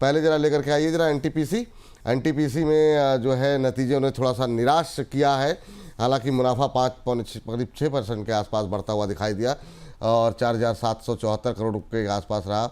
पहले जरा लेकर के आइए जरा एनटीपीसी। एनटीपीसी में जो है नतीजे उन्हें थोड़ा सा निराश किया है। हालांकि मुनाफा 5.6% के आसपास बढ़ता हुआ दिखाई दिया और 4,774 करोड़ रुपये के आसपास रहा।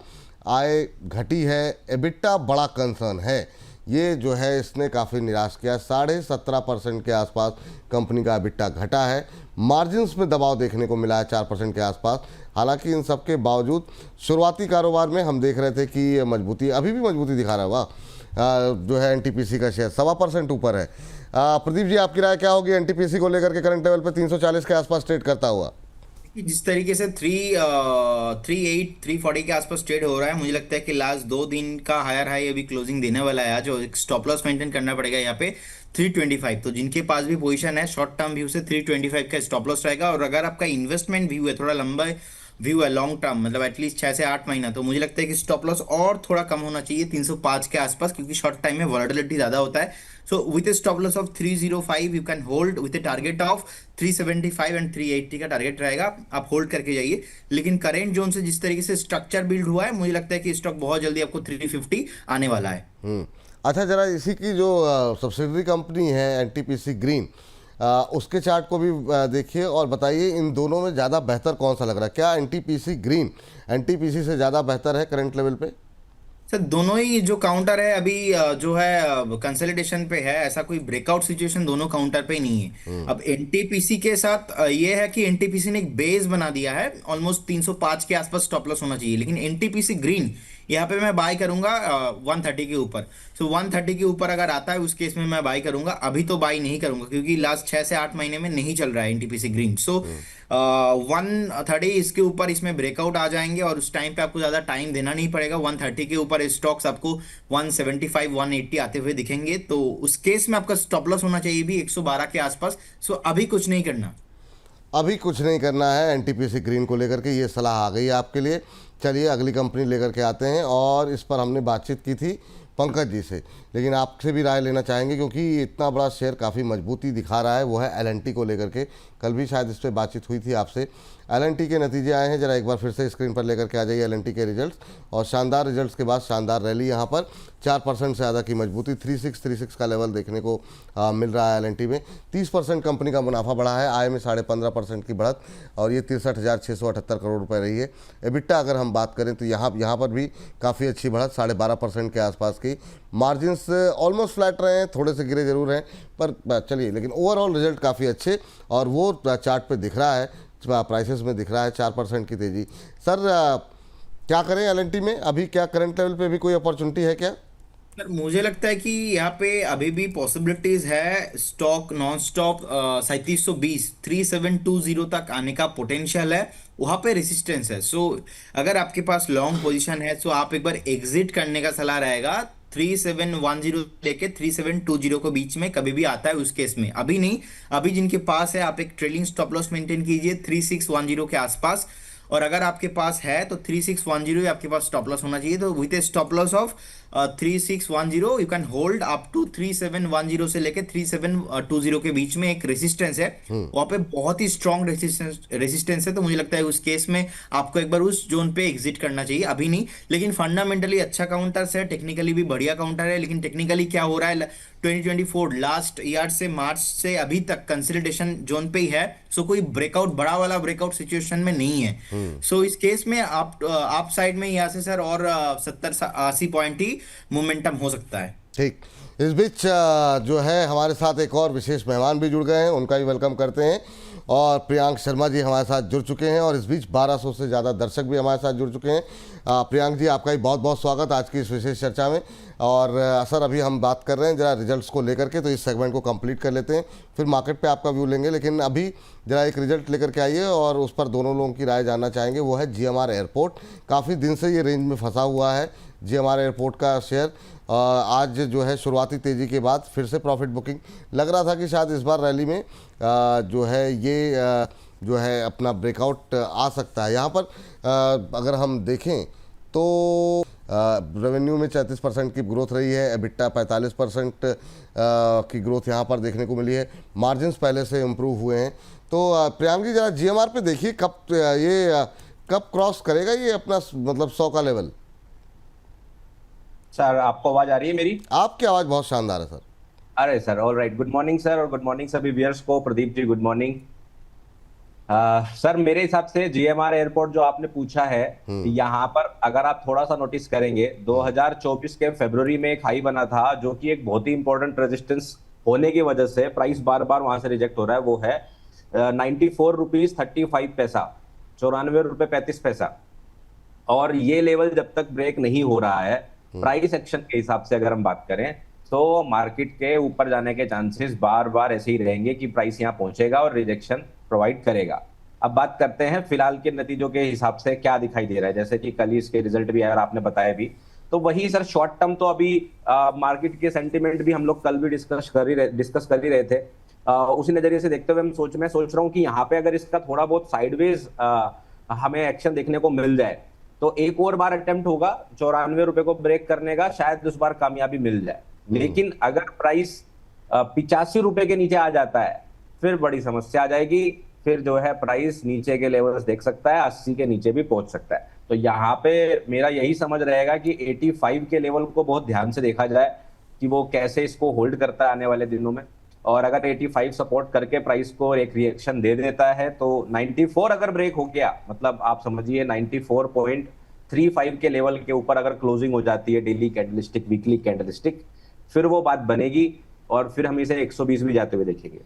आय घटी है, एबिटा बड़ा कंसर्न है, ये जो है इसने काफ़ी निराश किया। 17.5% के आसपास कंपनी का एबिटा घटा है। मार्जिन्स में दबाव देखने को मिला है 4% के आसपास। हालांकि इन सब के बावजूद शुरुआती कारोबार में हम देख रहे थे कि मजबूती, अभी भी मजबूती दिखा रहा हुआ जो है एनटीपीसी का शेयर 1.25% ऊपर है। प्रदीप जी, आपकी राय क्या होगी एनटीपीसी को लेकर के? करंट लेवल पे 340 के आसपास ट्रेड करता हुआ। कि जिस तरीके से 340 के आसपास ट्रेड हो रहा है, मुझे लगता है कि लास्ट 2 दिन का हायर हाई अभी क्लोजिंग देने वाला है आज, और एक स्टॉप लॉस मेंटेन करना पड़ेगा यहाँ पे 325। तो जिनके पास भी पोजीशन है शॉर्ट टर्म व्यू से 325 का स्टॉप लॉस रहेगा। और अगर आपका इन्वेस्टमेंट व्यू है, थोड़ा लंबा व्यू है, लॉन्ग टर्म मतलब एटलीस्ट 6 से 8 महीना, तो मुझे लगता है कि स्टॉप लॉस और थोड़ा कम होना चाहिए 305 के आसपास, क्योंकि शॉर्ट टाइम में वॉलेटिलिटी ज्यादा होता है। So with A stop loss of 305 you can hold with A target of 375 and 380 का टारगेट रहेगा, आप होल्ड करके जाइए। लेकिन करेंट जोन से जिस तरीके से स्ट्रक्चर बिल्ड हुआ है, मुझे लगता है कि स्टॉक बहुत जल्दी आपको 350 आने वाला है। अच्छा, जरा इसी की जो सब्सिडरी कंपनी है एनटीपीसी ग्रीन, उसके चार्ट को भी देखिए और बताइए इन दोनों में ज़्यादा बेहतर कौन सा लग रहा है? क्या एनटीपीसी ग्रीन एनटीपीसी से ज़्यादा बेहतर है करंट लेवल पे? सर दोनों ही जो काउंटर है अभी जो है कंसोलिडेशन पे है, ऐसा कोई ब्रेकआउट सिचुएशन दोनों काउंटर पे नहीं है। अब एनटीपीसी के साथ ये है कि एनटीपीसी ने एक बेस बना दिया है, ऑलमोस्ट 305 के आसपास स्टॉप लॉस होना चाहिए। लेकिन एनटीपीसी ग्रीन यहाँ पे मैं बाय करूंगा 130 के ऊपर। सो 130 के ऊपर अगर आता है उस केस में मैं बाय करूंगा, अभी तो बाय नहीं करूंगा क्योंकि लास्ट 6 से 8 महीने में नहीं चल रहा है एनटीपीसी ग्रीन। सो 130 इसके ऊपर इसमें ब्रेकआउट आ जाएंगे और उस टाइम पे आपको ज्यादा टाइम देना नहीं पड़ेगा। 130 के ऊपर स्टॉक्स आपको 175 180 आते हुए दिखेंगे, तो उस केस में आपका स्टॉप लॉस होना चाहिए भी 112 के आसपास। सो अभी कुछ नहीं करना। अभी कुछ नहीं करना है एनटीपीसी ग्रीन को लेकर के, ये सलाह आ गई है आपके लिए। चलिए अगली कंपनी लेकर के आते हैं और इस पर हमने बातचीत की थी पंकज जी से, लेकिन आपसे भी राय लेना चाहेंगे क्योंकि इतना बड़ा शेयर काफ़ी मजबूती दिखा रहा है। वो है एलएनटी को लेकर के, कल भी शायद इस पर बातचीत हुई थी आपसे। एलएनटी के नतीजे आए हैं, जरा एक बार फिर से स्क्रीन पर लेकर के आ जाइए एलएनटी के रिजल्ट्स। और शानदार रिजल्ट्स के बाद शानदार रैली, यहाँ पर 4% से ज़्यादा की मजबूती, 3636 का लेवल देखने को मिल रहा है एलएनटी में। 30% कंपनी का मुनाफा बढ़ा है, आय में 15.5% की बढ़त, और ये 63,678 करोड़ रुपये रही है। एबिटा अगर हम बात करें तो यहाँ पर भी काफ़ी अच्छी बढ़त, 12.5% के आसपास की। मार्जिन्स ऑलमोस्ट फ्लैट रहे हैं, थोड़े से गिरे जरूर हैं पर चलिए, लेकिन ओवरऑल रिजल्ट काफ़ी अच्छे और वो चार्ट पे दिख रहा है, प्राइसेस में दिख रहा है 4% की तेज़ी। सर क्या करें एलएनटी में? अभी क्या करंट लेवल पे भी कोई अपॉर्चुनिटी है क्या? सर मुझे लगता है कि यहाँ पे अभी भी पॉसिबिलिटीज है, स्टॉक नॉन स्टॉक 3720 3720 तक आने का पोटेंशियल है, वहां पे रेसिस्टेंस है। सो अगर आपके पास लॉन्ग पोजीशन है तो आप एक बार एग्जिट करने का सलाह रहेगा। 3710 लेके 3720 के बीच में कभी भी आता है उस केस में, अभी नहीं। अभी जिनके पास है आप एक ट्रेलिंग स्टॉप लॉस मेंटेन कीजिए 3610 के आसपास। और अगर आपके पास है तो 3610 आपके पास स्टॉप लॉस होना चाहिए। तो with a stop loss of 3610 you can hold up to 3710 से लेके 3720 के बीच में एक रेसिस्टेंस है, वहां पे बहुत ही स्ट्रॉन्ग रेसिस्टेंस है। तो मुझे लगता है उस केस में आपको एक बार उस जोन पे एग्जिट करना चाहिए, अभी नहीं। लेकिन फंडामेंटली अच्छा काउंटर है, टेक्निकली भी बढ़िया काउंटर है। लेकिन टेक्निकली क्या हो रहा है, 2024 लास्ट ईयर से मार्च से अभी तक कंसोलिडेशन जोन पे ही है। सो कोई ब्रेकआउट, बड़ा वाला ब्रेकआउट सिचुएशन में नहीं है। सो इस केस में आप साइड में यहाँ से सर और 70-80 पॉइंट ही मोमेंटम हो सकता है। ठीक, इस बीच जो है हमारे साथ एक और विशेष मेहमान भी जुड़ गए हैं, उनका भी वेलकम करते हैं। और प्रियांक शर्मा जी हमारे साथ जुड़ चुके हैं और इस बीच 1200 से ज़्यादा दर्शक भी हमारे साथ जुड़ चुके हैं। प्रियांक जी, आपका भी बहुत बहुत स्वागत आज की इस विशेष चर्चा में। और सर अभी हम बात कर रहे हैं जरा रिजल्ट्स को लेकर के, तो इस सेगमेंट को कंप्लीट कर लेते हैं, फिर मार्केट पे आपका व्यू लेंगे। लेकिन अभी जरा एक रिजल्ट लेकर के आइए और उस पर दोनों लोगों की राय जानना चाहेंगे। वो है जीएमआर एयरपोर्ट, काफ़ी दिन से ये रेंज में फंसा हुआ है जीएमआर एयरपोर्ट का शेयर। आज जो है शुरुआती तेज़ी के बाद फिर से प्रॉफिट बुकिंग, लग रहा था कि शायद इस बार रैली में जो है ये जो है अपना ब्रेकआउट आ सकता है। यहाँ पर अगर हम देखें तो रेवेन्यू में 34% की ग्रोथ रही है, एबिटा 45% की ग्रोथ यहाँ पर देखने को मिली है। मार्जिन्स पहले से इम्प्रूव हुए हैं। तो प्रियांक जी जरा जीएमआर पे देखिए कब क्रॉस करेगा ये अपना मतलब 100 का लेवल? सर आपको आवाज आ रही है मेरी? आपकी आवाज़ बहुत शानदार है सर। अरे sir, all right. Good morning sir, और गुड मॉर्निंग सभी व्यूअर्स को। Pradeep ji, good morning. Sir मेरे हिसाब से जीएमआर एयरपोर्ट जो आपने पूछा है, यहाँ पर अगर आप थोड़ा सा नोटिस करेंगे, 2024 के फरवरी में एक हाई बना था जो कि एक बहुत ही इंपॉर्टेंट रेजिस्टेंस होने की वजह से प्राइस बार बार वहां से रिजेक्ट हो रहा है। वो है 94 रुपीज 35 पैसा, 94 रुपए 35 पैसा। और ये लेवल जब तक ब्रेक नहीं हो रहा है, प्राइस एक्शन के हिसाब से अगर हम बात करें, तो मार्केट के ऊपर जाने के चांसेस बार बार ऐसे ही रहेंगे कि प्राइस यहाँ पहुंचेगा और रिजेक्शन प्रोवाइड करेगा। अब बात करते हैं फिलहाल के नतीजों के हिसाब से क्या दिखाई दे रहा है। जैसे कि कल ही इसके रिजल्ट भी यार आपने बताया भी, तो वही सर शॉर्ट टर्म तो अभी मार्केट के सेंटिमेंट भी हम लोग कल भी डिस्कस कर ही रहे थे। उसी नजरिए से देखते हुए मैं सोच रहा हूँ कि यहाँ पे अगर इसका थोड़ा बहुत साइडवेज हमें एक्शन देखने को मिल जाए, तो एक और बार अटेम्प्ट होगा 94 रुपए को ब्रेक करने का, शायद इस बार कामयाबी मिल जाए। लेकिन अगर प्राइस 85 रुपए के नीचे आ जाता है, फिर बड़ी समस्या आ जाएगी। फिर जो है प्राइस नीचे के लेवल्स देख सकता है, 80 के नीचे भी पहुंच सकता है। तो यहाँ पे मेरा यही समझ रहेगा कि 85 के लेवल को बहुत ध्यान से देखा जाए कि वो कैसे इसको होल्ड करता है आने वाले दिनों में। और अगर 85 सपोर्ट करके प्राइस को एक रिएक्शन दे देता है, तो 94 अगर ब्रेक हो गया, मतलब आप समझिए 94.35 के लेवल के ऊपर अगर क्लोजिंग हो जाती है डेली कैंडलस्टिक, वीकली कैंडलस्टिक, फिर वो बात बनेगी और फिर हम इसे 120 भी जाते हुए देखेंगे।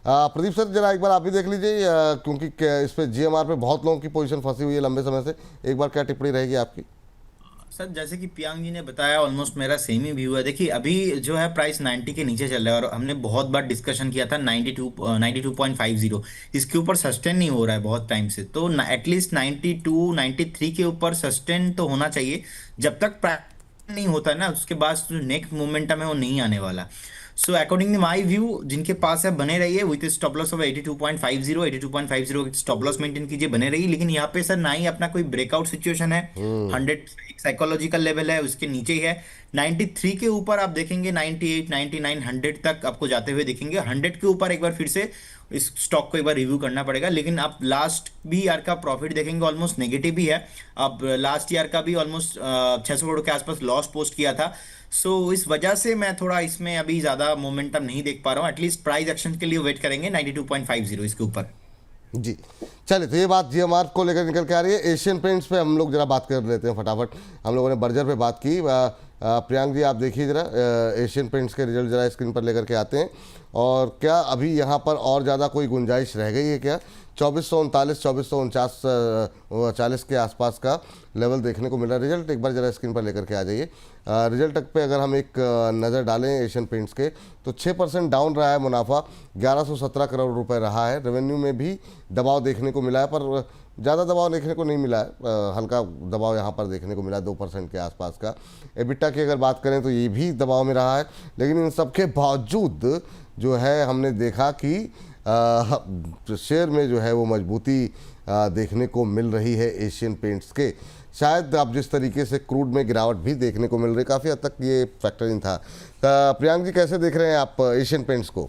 प्रदीप सर जरा एक बार आप भी देख लीजिए, क्योंकि इस पे जीएमआर पे बहुत लोगों की पोजीशन फंसी हुई है लंबे समय से। एक बार क्या टिप्पणी रहेगी आपकी? सर जैसे कि पियांग जी ने बताया, ऑलमोस्ट मेरा सेम ही व्यू है। देखिए अभी जो है प्राइस 90 के नीचे चल रहा है, और हमने बहुत बार डिस्कशन किया था 92.50 इसके ऊपर सस्टेन नहीं हो रहा है बहुत टाइम से। तो एटलीस्ट 92 93 के ऊपर सस्टेन तो होना चाहिए। जब तक प्राइस नहीं होता है ना, उसके बाद जो नेक्स्ट मोमेंटम है वो नहीं आने वाला। So according to my view, जिनके पास है बने रहिए with stop loss of 82.50, 82.50 stop loss maintain कीजिए, बने रहिए। लेकिन यहाँ पे सर ना ही अपना कोई ब्रेकआउट सिचुएशन है, 100 साइकोलॉजिकल लेवल है, उसके नीचे ही है। 93 के ऊपर आप देखेंगे 98 99 100 तक आपको जाते हुए दिखेंगे। 100 के ऊपर एक बार फिर से इस स्टॉक को एक बार रिव्यू करना पड़ेगा। लेकिन आप लास्ट भी ईयर का प्रॉफिट देखेंगे, ऑलमोस्ट नेगेटिव ही है। अब लास्ट ईयर का भी ऑलमोस्ट 600 करोड़ के आसपास लॉस पोस्ट किया था। सो इस वजह से मैं थोड़ा इसमें अभी ज़्यादा मोमेंटम नहीं देख पा रहा हूँ। एटलीस्ट प्राइस एक्शन के लिए वेट करेंगे 92.50 इसके ऊपर। जी चलिए, तो ये बात जीएमआर को लेकर निकल के आ रही है। एशियन पेंट्स पे हम लोग जरा बात कर लेते हैं फटाफट। हम लोगों ने बर्जर पे बात की। प्रियांक जी आप देखिए जरा एशियन पेंट्स के रिजल्ट जरा स्क्रीन पर लेकर के आते हैं। और क्या अभी यहाँ पर और ज़्यादा कोई गुंजाइश रह गई है क्या? 2439 2449 40 के आसपास का लेवल देखने को मिला। रिजल्ट एक बार जरा स्क्रीन पर लेकर के आ जाइए। रिजल्ट तक पे अगर हम एक नज़र डालें एशियन पेंट्स के, तो 6% डाउन रहा है मुनाफा, 1117 करोड़ रुपए रहा है। रेवेन्यू में भी दबाव देखने को मिला है, पर ज़्यादा दबाव देखने को नहीं मिला है। हल्का दबाव यहाँ पर देखने को मिला 2% के आसपास का। एबिटा की अगर बात करें तो ये भी दबाव में रहा है। लेकिन इन सब के बावजूद जो है हमने देखा कि शेयर में जो है वो मजबूती देखने को मिल रही है एशियन पेंट्स के। शायद आप जिस तरीके से क्रूड में गिरावट भी देखने को मिल रही, काफ़ी हद तक ये फैक्टरिंग था। प्रियांक जी कैसे देख रहे हैं आप एशियन पेंट्स को?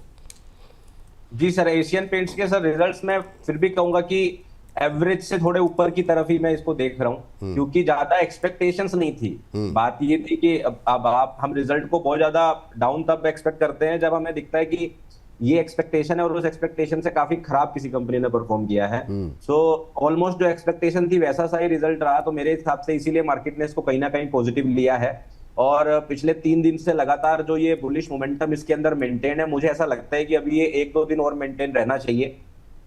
जी सर, एशियन पेंट्स के सर रिजल्ट्स में फिर भी कहूंगा कि एवरेज से थोड़े ऊपर की तरफ ही मैं इसको देख रहा हूँ, क्योंकि ज्यादा एक्सपेक्टेशंस नहीं थी। बात ये थी कि अब आप हम रिजल्ट को बहुत ज्यादा डाउन तब एक्सपेक्ट करते हैं जब हमें दिखता है कि ये एक्सपेक्टेशन है और उस एक्सपेक्टेशन से काफी खराब किसी कंपनी ने परफॉर्म किया है। सो ऑलमोस्ट जो एक्सपेक्टेशन थी वैसा सा ही रिजल्ट रहा, तो मेरे हिसाब से इसीलिए मार्केट ने इसको कहीं ना कहीं पॉजिटिव लिया है। और पिछले 3 दिन से लगातार जो ये बुलिश मोमेंटम इसके अंदर मेंटेन है, मुझे ऐसा लगता है कि अभी ये 1-2 दिन और मेंटेन रहना चाहिए।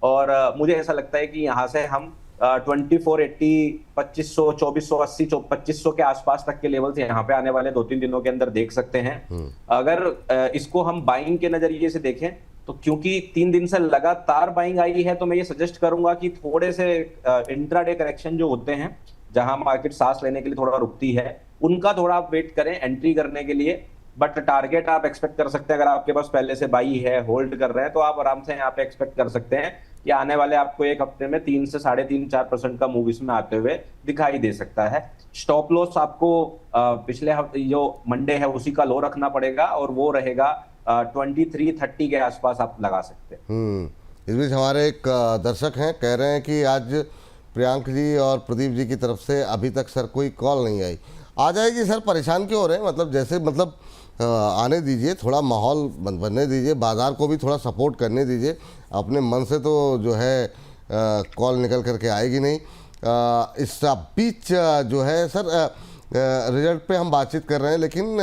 और मुझे ऐसा लगता है कि यहाँ से हम 2480, 2500, 2480, 2500 के आसपास तक के लेवल से यहाँ पे आने वाले 2-3 दिनों के अंदर देख सकते हैं। अगर इसको हम बाइंग के नजरिए से देखें, तो क्योंकि 3 दिन से लगातार बाइंग आई है, तो मैं ये सजेस्ट करूंगा कि थोड़े से इंट्राडे करेक्शन जो होते हैं, जहां मार्केट सांस लेने के लिए थोड़ा रुकती है, उनका थोड़ा आप वेट करें एंट्री करने के लिए। बट टारगेट आप एक्सपेक्ट कर सकते हैं, अगर आपके पास पहले से बाई है, होल्ड कर रहे हैं, तो आप आराम से यहाँ पे एक्सपेक्ट कर सकते हैं कि आने वाले आपको एक हफ्ते में 3 से 3.5-4% का मूव इसमें आते हुए दिखाई दे सकता है। स्टॉप लॉस आपको पिछले हफ्ते जो मंडे है उसी का लो रखना पड़ेगा, और वो रहेगा 2330 के आसपास आप लगा सकते हैं। इस बीच हमारे एक दर्शक हैं, कह रहे हैं कि आज प्रियांक जी और प्रदीप जी की तरफ से अभी तक सर कोई कॉल नहीं आई। आ जाएगी सर, परेशान क्यों हो रहे हैं? मतलब जैसे मतलब आने दीजिए, थोड़ा माहौल बनने दीजिए, बाज़ार को भी थोड़ा सपोर्ट करने दीजिए। अपने मन से तो जो है कॉल निकल करके आएगी नहीं। इस बीच जो है सर रिजल्ट पे हम बातचीत कर रहे हैं, लेकिन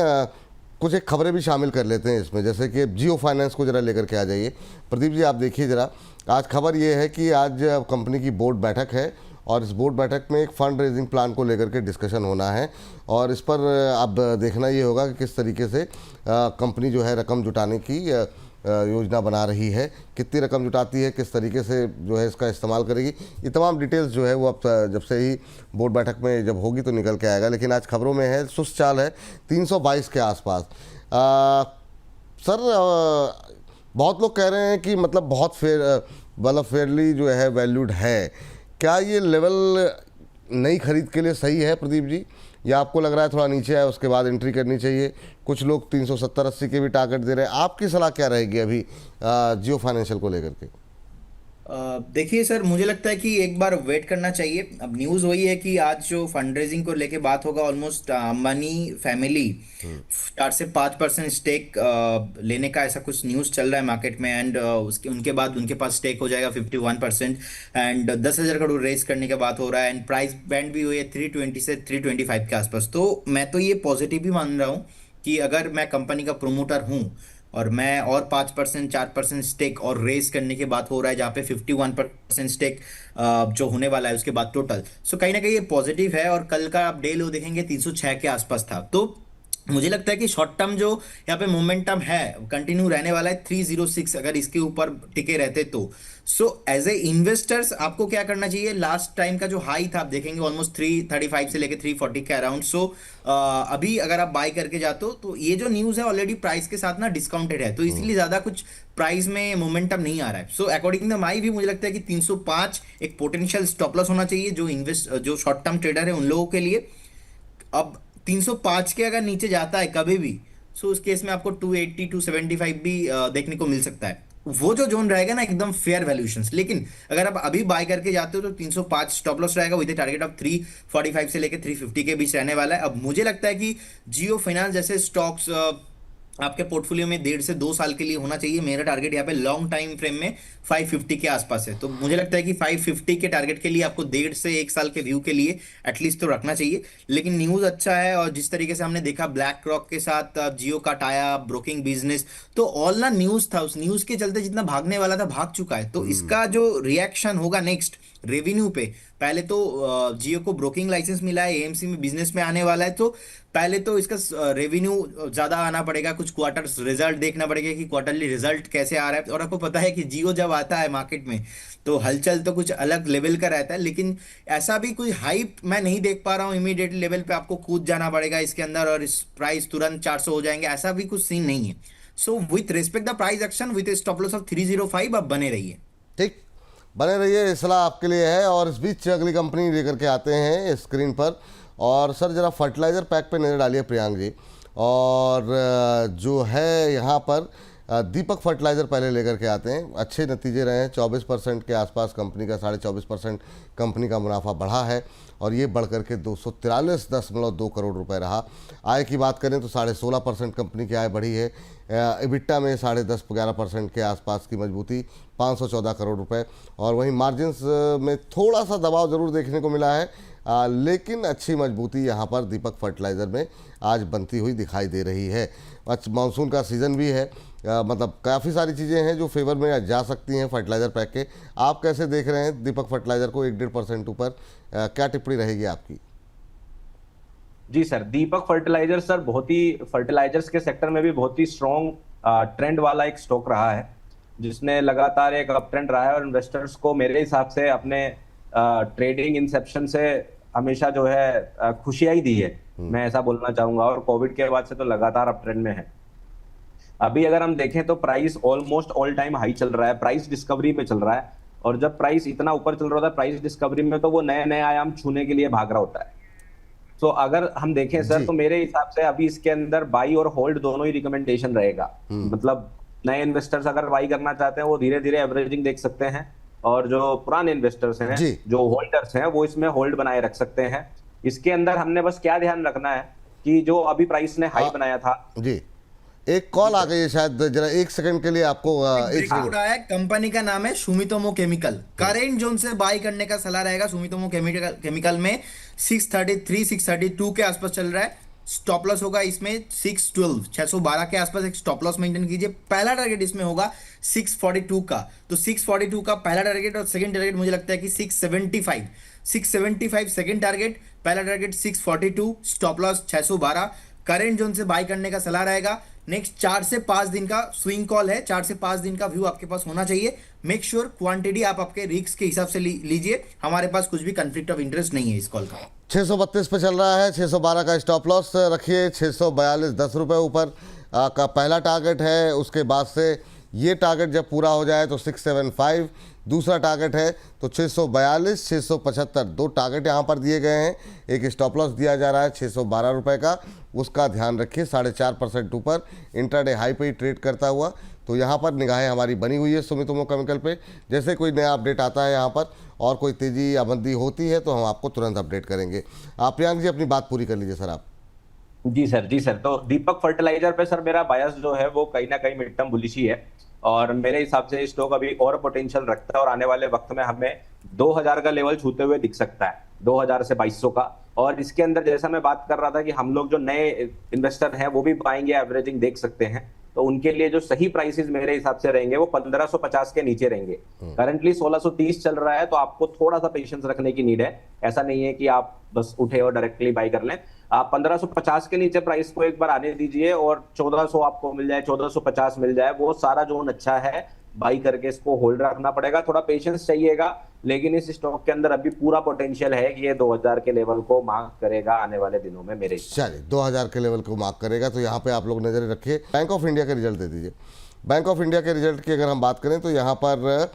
कुछ एक खबरें भी शामिल कर लेते हैं इसमें, जैसे कि जियो फाइनेंस को ज़रा लेकर के आ जाइए। प्रदीप जी आप देखिए ज़रा, आज खबर ये है कि आज कंपनी की बोर्ड बैठक है और इस बोर्ड बैठक में एक फंड रेजिंग प्लान को लेकर के डिस्कशन होना है और इस पर अब देखना ये होगा कि किस तरीके से कंपनी जो है रकम जुटाने की योजना बना रही है, कितनी रकम जुटाती है, किस तरीके से जो है इसका इस्तेमाल करेगी, ये तमाम डिटेल्स जो है वो अब जब से ही बोर्ड बैठक में जब होगी तो निकल के आएगा। लेकिन आज खबरों में है सुस्त चाल है 322 के आसपास। सर बहुत लोग कह रहे हैं कि मतलब बहुत फेयरली जो है वैल्यूड है, क्या ये लेवल नई खरीद के लिए सही है प्रदीप जी, या आपको लग रहा है थोड़ा नीचे है उसके बाद एंट्री करनी चाहिए? कुछ लोग 370-80 के भी टारगेट दे रहे हैं, आपकी सलाह क्या रहेगी अभी जियो फाइनेंशियल को लेकर के? देखिए सर, मुझे लगता है कि एक बार वेट करना चाहिए। अब न्यूज़ वही है कि आज जो फंड रेजिंग को लेके बात होगा, ऑलमोस्ट अंबानी फैमिली 4 से 5% स्टेक लेने का ऐसा कुछ न्यूज़ चल रहा है मार्केट में। एंड उसके उनके बाद उनके पास स्टेक हो जाएगा 51%। एंड 10,000 करोड़ रेज करने का बात हो रहा है। एंड प्राइस बैंड भी हुई है 320 से 325 के आसपास। तो मैं तो ये पॉजिटिव भी मान रहा हूँ कि अगर मैं कंपनी का प्रोमोटर हूँ और मैं और 5% 4% स्टेक और रेस करने की बात हो रहा है, जहाँ पे 51% स्टेक जो होने वाला है उसके बाद टोटल, सो कहीं ना कहीं ये पॉजिटिव है। और कल का आप डे लो देखेंगे 306 के आसपास था। तो मुझे लगता है कि शॉर्ट टर्म जो यहाँ पे मोमेंटम है कंटिन्यू रहने वाला है 306, अगर इसके ऊपर टिके रहते तो। सो एज ए इन्वेस्टर्स आपको क्या करना चाहिए, लास्ट टाइम का जो हाई था आप देखेंगे ऑलमोस्ट 335 से लेके 340 के अराउंड। सो अभी अगर आप बाय करके जाते हो तो ये जो न्यूज़ है ऑलरेडी प्राइस के साथ ना डिस्काउंटेड है, तो इसलिए ज़्यादा कुछ प्राइस में मोमेंटम नहीं आ रहा है। सो अकॉर्डिंग टू माई भी मुझे लगता है कि 305 एक पोटेंशियल स्टॉप लॉस होना चाहिए जो शॉर्ट टर्म ट्रेडर है उन लोगों के लिए। अब 305 के अगर नीचे जाता है कभी भी, सो उस केस में आपको 280 275 भी देखने को मिल सकता है। वो जो जोन रहेगा ना एकदम फेयर वैल्यूएशंस। लेकिन अगर आप अभी बाय करके जाते हो तो 305 स्टॉप लॉस रहेगा विद टारगेट ऑफ 345 से लेकर 350 के बीच रहने वाला है। अब मुझे लगता है कि जियो फाइनेंस जैसे स्टॉक्स आपके पोर्टफोलियो में 1.5 से 2 साल के लिए होना चाहिए। मेरा टारगेट यहाँ पे लॉन्ग टाइम फ्रेम में 550 के आसपास है। तो मुझे लगता है कि 550 के टारगेट के लिए आपको 1.5 से 1 साल के व्यू के लिए एटलीस्ट तो रखना चाहिए। लेकिन न्यूज़ अच्छा है और जिस तरीके से हमने देखा ब्लैक रॉक के साथ जियो का टाया ब्रोकिंग बिजनेस, तो ऑल ना न्यूज़ था, उस न्यूज़ के चलते जितना भागने वाला था भाग चुका है। तो इसका जो रिएक्शन होगा नेक्स्ट रेवेन्यू पे, पहले तो जियो को ब्रोकिंग लाइसेंस मिला है, एएमसी में बिजनेस में आने वाला है, तो पहले तो इसका रेवेन्यू ज्यादा आना पड़ेगा, कुछ क्वार्टर्स रिजल्ट देखना पड़ेगा कि क्वार्टरली रिजल्ट कैसे आ रहा है। और आपको पता है कि जियो जब आता है मार्केट में तो हलचल तो कुछ अलग लेवल का रहता है। लेकिन ऐसा भी कोई हाइप मैं नहीं देख पा रहा हूँ इमीडिएट लेवल पे आपको कूद जाना पड़ेगा इसके अंदर और इस प्राइस तुरंत 400 हो जाएंगे, ऐसा भी कुछ सीन नहीं है। So with respect the price action with stop loss of 305 आप बने रहिए। ठीक, बने रहिए, सलाह आपके लिए है। और इस बीच अगली कंपनी लेकर के आते हैं स्क्रीन पर। और सर ज़रा फर्टिलाइज़र पैक पे नज़र डालिए प्रियांक जी। और जो है यहाँ पर दीपक फर्टिलाइज़र पहले लेकर के आते हैं। अच्छे नतीजे रहे हैं, 24% के आसपास कंपनी का 24.5% कंपनी का मुनाफा बढ़ा है और ये बढ़ करके 243.2 करोड़ रुपए रहा। आय की बात करें तो 16.5% कंपनी की आय बढ़ी है। इबिट्टा में 10.5-11% के आसपास की मजबूती, 514 करोड़ रुपए। और वहीं मार्जिन्स में थोड़ा सा दबाव ज़रूर देखने को मिला है, लेकिन अच्छी मजबूती यहाँ पर दीपक फर्टिलाइज़र में आज बनती हुई दिखाई दे रही है। मानसून का सीज़न भी है, मतलब काफ़ी सारी चीज़ें हैं जो फेवर में जा सकती हैं फर्टिलाइज़र पैक के। आप कैसे देख रहे हैं दीपक फर्टिलाइज़र को 1-1.5% ऊपर, क्या टिप्पणी रहेगी आपकी? जी सर, दीपक फर्टिलाइजर सर बहुत ही फर्टिलाइजर्स के सेक्टर में भी बहुत ही स्ट्रॉन्ग ट्रेंड वाला एक स्टॉक रहा है, जिसने लगातार एक अप ट्रेंड रहा है। और इन्वेस्टर्स को मेरे हिसाब से अपने ट्रेडिंग इंसेप्शन से हमेशा जो है खुशियां ही दी है, मैं ऐसा बोलना चाहूंगा। और कोविड के बाद से तो लगातार अप ट्रेंड में है। अभी अगर हम देखें तो price almost all time high चल रहा है, प्राइस डिस्कवरी पे चल रहा है। और जब प्राइस इतना ऊपर चल रहा होता है प्राइस डिस्कवरी में, तो वो नए नए आयाम छूने के लिए भाग रहा होता है। तो अगर हम देखें सर, तो मेरे हिसाब से अभी इसके अंदर बाई और होल्ड दोनों ही रिकमेंडेशन रहेगा। मतलब नए इन्वेस्टर्स अगर बाई करना चाहते हैं वो धीरे धीरे एवरेजिंग देख सकते हैं, और जो पुराने इन्वेस्टर्स हैं, जो होल्डर्स हैं, वो इसमें होल्ड बनाए रख सकते हैं। इसके अंदर हमने बस क्या ध्यान रखना है कि जो अभी प्राइस ने हाई हाँ। बनाया था। जी, एक कॉल आ गई है शायद, जरा एक सेकंड के लिए आपको एक ब्रेकआउट सेकंड। आया है, कंपनी का नाम है सुमितोमो केमिकल। करेंट जोन से बाय करने का सलाह रहेगा। सुमितोमो केमिकल में 633 632 के आसपास चल रहा है। स्टॉप लॉस होगा इसमें 612 612 के आसपास एक स्टॉप लॉस मेंटेन कीजिए। पहला टारगेट इसमें होगा 642 का, तो 642 का पहला टारगेट, और सेकंड टारगेट मुझे लगता है कि 675 सेकंड टारगेट, पहला target 642, stop loss 612। Current zone से बाय करने का सलाह रहेगा। नेक्स्ट 4 से 5 दिन का स्विंग कॉल है, 4 से 5 दिन का व्यू आपके पास होना चाहिए। मेक श्योर क्वांटिटी आप आपके रिस्क के हिसाब से लीजिए। हमारे पास कुछ भी कंफ्लिक्ट ऑफ इंटरेस्ट नहीं है इस कॉल का। 632 पे चल रहा है, 612 का स्टॉप लॉस रखिए, 642 10 रुपये ऊपर का पहला टारगेट है। उसके बाद से ये टारगेट जब पूरा हो जाए तो 675 दूसरा टारगेट है, तो 642 675 दो टारगेट यहाँ पर दिए गए हैं। एक स्टॉप लॉस दिया जा रहा है 612 रुपये का, उसका ध्यान रखिए। 4.5% ऊपर इंट्राडे हाई पे ही ट्रेड करता हुआ, तो यहाँ पर निगाहें हमारी बनी हुई है सुमितोमो केमिकल पे। जैसे कोई नया अपडेट आता है यहाँ पर और कोई तेज़ी या मंदी होती है तो हम आपको तुरंत अपडेट करेंगे। आप प्रियांक जी अपनी बात पूरी कर लीजिए सर आप। जी सर, जी सर। तो दीपक फर्टिलाइजर पे सर मेरा बायस जो है वो कहीं ना कहीं मिड टर्म बुलिश ही है, और मेरे हिसाब से स्टॉक अभी और पोटेंशियल रखता है और आने वाले वक्त में हमें 2000 का लेवल छूते हुए दिख सकता है, 2000 से 2200 का। और इसके अंदर जैसा मैं बात कर रहा था कि हम लोग जो नए इन्वेस्टर हैं वो भी बाइंग या एवरेजिंग देख सकते हैं, तो उनके लिए जो सही प्राइसेस मेरे हिसाब से रहेंगे वो 1550 के नीचे रहेंगे। करंटली 1630 चल रहा है, तो आपको थोड़ा सा पेशेंस रखने की नीड है। ऐसा नहीं है कि आप बस उठे और डायरेक्टली बाई कर लें। आप 1550 के नीचे प्राइस को एक बार आने दीजिए और 1400 आपको मिल जाए, 1450 मिल जाए, वो सारा जोन अच्छा है। बाई करके इसको होल्ड रखना पड़ेगा, थोड़ा पेशेंस चाहिएगा, लेकिन इस स्टॉक के अंदर अभी पूरा पोटेंशियल है कि ये 2000 के लेवल को मार्क करेगा आने वाले दिनों में मेरे। चलिए 2000 के लेवल को मार्क करेगा, तो यहाँ पे आप लोग नज़र रखिए। बैंक ऑफ इंडिया के रिजल्ट दे दीजिए। बैंक ऑफ इंडिया के रिजल्ट की अगर हम बात करें तो यहाँ पर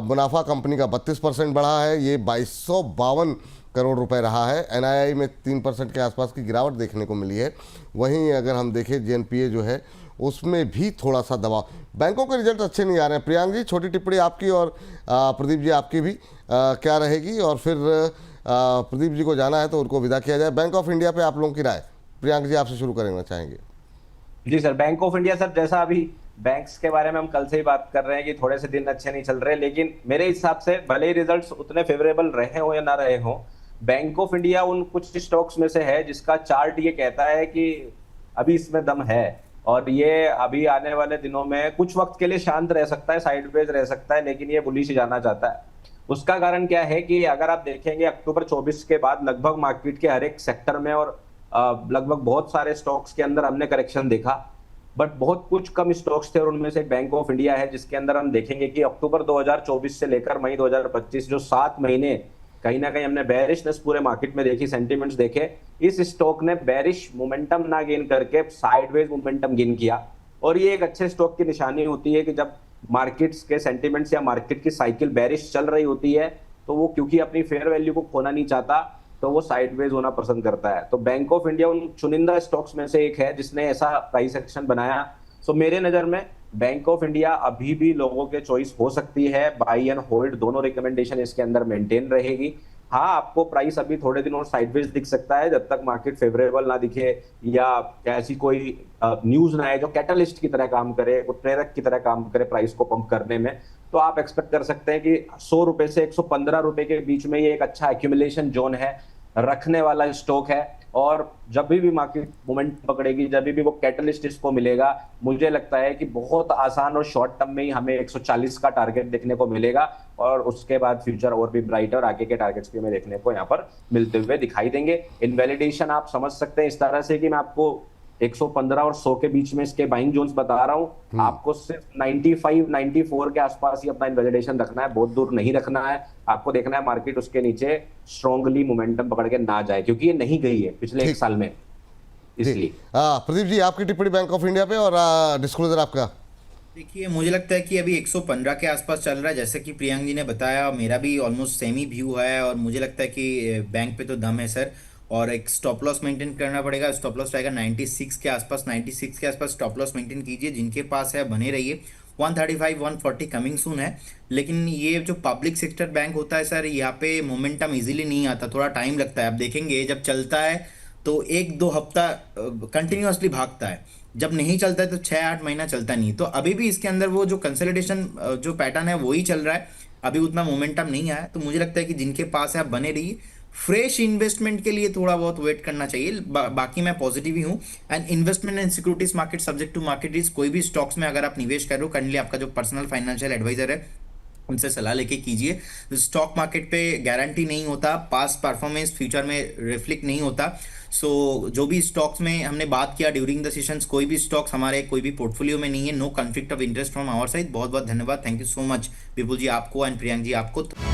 मुनाफा कंपनी का 32% बढ़ा है, ये 2252 करोड़ रुपए रहा है। एनआईआई में 3% के आसपास की गिरावट देखने को मिली है। वहीं अगर हम देखें जेएनपीए जो है उसमें भी थोड़ा सा दबाव। बैंकों के रिजल्ट अच्छे नहीं आ रहे हैं। प्रियांक जी छोटी टिप्पणी आपकी और प्रदीप जी आपकी भी क्या रहेगी, और फिर प्रदीप जी को जाना है तो उनको विदा किया जाए। बैंक ऑफ इंडिया पे आप लोगों की राय, प्रियांक जी आपसे शुरू करना चाहेंगे। जी sir, bank of India sir, जैसा अभी बैंक्स के बारे में हम कल से ही बात कर रहे हैं कि थोड़े से दिन अच्छे नहीं चल रहे, लेकिन मेरे हिसाब से भले ही रिजल्ट्स उतने फेवरेबल रहे हो या ना रहे हो, बैंक ऑफ इंडिया उन कुछ स्टॉक्स में से है जिसका चार्ट ये कहता है कि अभी इसमें दम है, और ये अभी आने वाले दिनों में कुछ वक्त के लिए शांत रह सकता है, साइडवेज रह सकता है, लेकिन ये बुलिश जाना चाहता है। उसका कारण क्या है कि अगर आप देखेंगे अक्टूबर 24 के बाद लगभग मार्केट के हर एक सेक्टर में और लगभग बहुत सारे स्टॉक्स के अंदर हमने करेक्शन देखा, बट बहुत कुछ कम स्टॉक्स थे और उनमें से एक बैंक ऑफ इंडिया है, जिसके अंदर हम देखेंगे कि अक्टूबर 2024 से लेकर मई 2025 जो 7 महीने कहीं ना कहीं हमने बेरिशनेस पूरे मार्केट में देखी, सेंटिमेंट्स देखे, इस स्टॉक ने बेरिश मोमेंटम ना गेन करके साइडवेज मोमेंटम गेन किया। और ये एक अच्छे स्टॉक की निशानी होती है कि जब मार्केट्स के सेंटिमेंट्स या मार्केट की साइकिल बेरिश चल रही होती है तो वो क्योंकि अपनी फेयर वैल्यू को खोना नहीं चाहता तो वो साइडवेज होना पसंद करता है। तो बैंक ऑफ इंडिया उन चुनिंदा स्टॉक्स में से एक है जिसने ऐसा प्राइस एक्शन बनाया। सो मेरे नजर में बैंक ऑफ इंडिया अभी भी लोगों के चॉइस हो सकती है, बाई एंड होल्ड दोनों रिकमेंडेशन इसके अंदर मेंटेन रहेगी। हाँ, आपको प्राइस अभी थोड़े दिन और साइडवेज दिख सकता है जब तक मार्केट फेवरेबल ना दिखे या ऐसी कोई न्यूज ना आए जो कैटलिस्ट की तरह काम करे, प्रेरक की तरह काम करे प्राइस को पंप करने में। तो आप एक्सपेक्ट कर सकते हैं कि 100 रुपए से 115 रुपए के बीच में ये एक अच्छा एक्यूमुलेशन जोन है, रखने वाला स्टॉक है। और जब भी मार्केट मोमेंट पकड़ेगी, जब भी वो कैटलिस्ट इसको मिलेगा, मुझे लगता है कि बहुत आसान और शॉर्ट टर्म में ही हमें 140 का टारगेट देखने को मिलेगा, और उसके बाद फ्यूचर और भी ब्राइट और आगे के टारगेट्स भी हमें देखने को यहाँ पर मिलते हुए दिखाई देंगे। इनवैलिडेशन आप समझ सकते हैं इस तरह से कि मैं आपको 115 और 100 के बीच में इसके बाइंग जोन्स बता रहा हूं, आपको सिर्फ 95 94 के आसपास ही अपना इनवैलिडेशन रखना है, बहुत दूर नहीं रखना है। आपको देखना है मार्केट उसके नीचे स्ट्रांगली मोमेंटम पकड़ के ना जाए, क्योंकि ये नहीं गई है पिछले एक साल में, इसलिए। प्रदीप जी आपकी टिप्पणी बैंक ऑफ इंडिया पे और डिस्क्लोजर आपका। देखिए, मुझे लगता है कि अभी 115 के आसपास चल रहा है, जैसे कि प्रियांक जी ने बताया, मेरा भी ऑलमोस्ट सेम ही व्यू है, और मुझे लगता है कि बैंक पे तो दम है सर, और एक स्टॉप लॉस मेंटेन करना पड़ेगा। स्टॉप लॉस रहेगा 96 के आसपास, 96 के आसपास स्टॉप लॉस मेंटेन कीजिए, जिनके पास है बने रहिए। 135 140 कमिंग सून है। लेकिन ये जो पब्लिक सेक्टर बैंक होता है सर, यहाँ पे मोमेंटम इजीली नहीं आता, थोड़ा टाइम लगता है। आप देखेंगे जब चलता है तो 1-2 हफ्ता कंटिन्यूअसली भागता है, जब नहीं चलता है तो 6-8 महीना चलता नहीं। तो अभी भी इसके अंदर वो जो कंसोलिडेशन जो पैटर्न है वही चल रहा है, अभी उतना मोमेंटम नहीं आया। तो मुझे लगता है कि जिनके पास है आप बने रहिए, फ्रेश इन्वेस्टमेंट के लिए थोड़ा बहुत वेट करना चाहिए। बाकी मैं पॉजिटिव ही हूँ। And investment and securities market subject to market risk, कोई भी स्टॉक्स में अगर आप निवेश कर रहे हो, करंटली आपका जो पर्सनल फाइनेंशियल एडवाइजर है उनसे सलाह लेके कीजिए। स्टॉक मार्केट पे गारंटी नहीं होता, पास्ट परफॉर्मेंस फ्यूचर में रिफ्लेक्ट नहीं होता। सो जो भी स्टॉक्स में हमने बात किया ड्यूरिंग द सेशंस, कोई भी स्टॉक्स हमारे कोई भी पोर्टफोलियो में नहीं है। No conflict of interest from our side. बहुत बहुत धन्यवाद, thank you so much Vipul ji आपको एंड प्रियंक जी आपको।